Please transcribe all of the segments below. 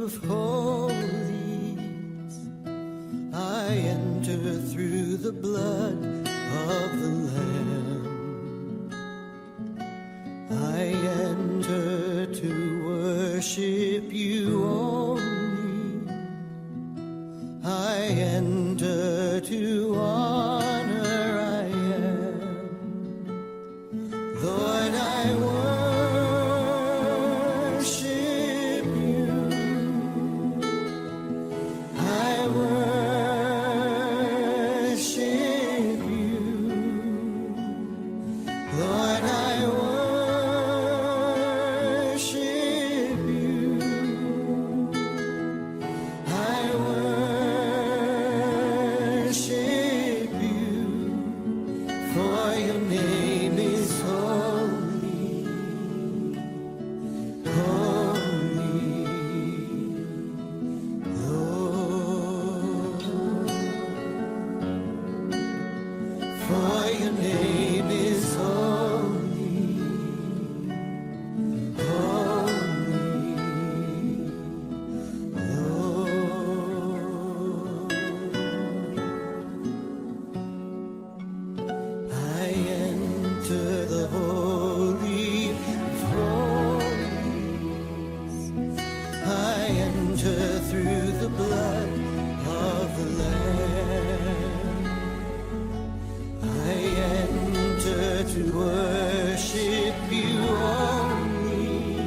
of holies. I enter through the blood of the Lamb. I enter to worship you only. I enter to honor I am. Lord, I worship you. I worship you. Lord, I worship you. I worship you. For your name is holy, holy, Lord. For your name is holy, holy, Lord. I enter the holy of holies. I enter through the blood of the Lamb. I enter to worship you only.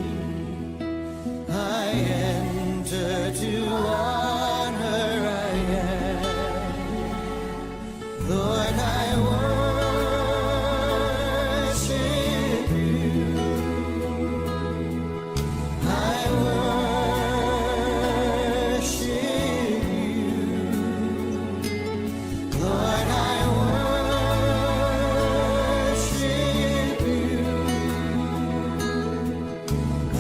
I enter to honor I am. Lord, I worship you. I worship you. Lord, I worship you. I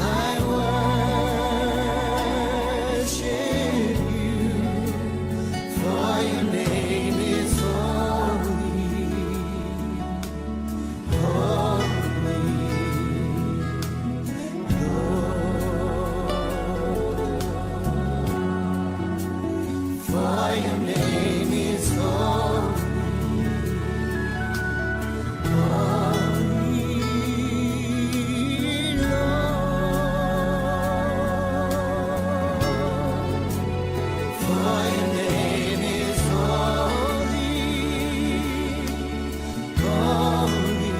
worship you. For your name is holy, holy, Lord. For your name is holy, holy, Lord. For your name is holy, holy,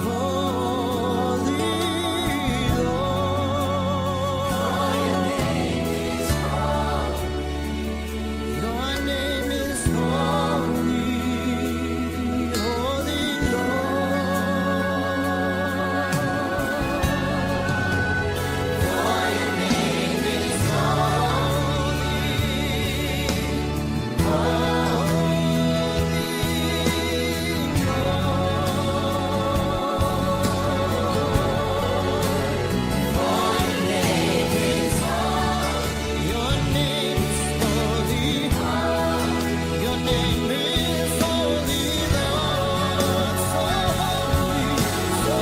holy, Lord. For your name is holy. Your name is holy, holy, Lord. For your name is Your name is holy. Your name is holy, Lord. So holy, so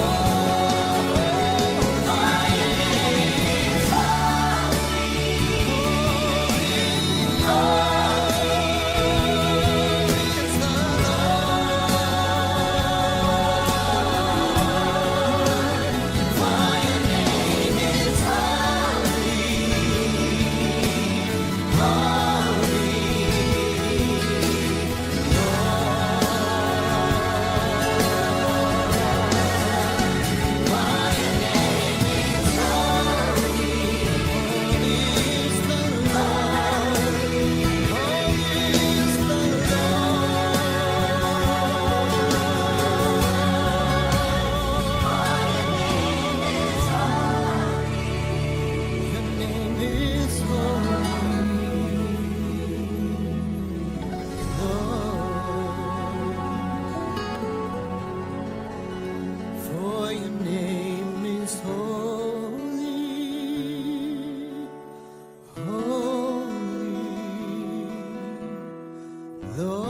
Lord.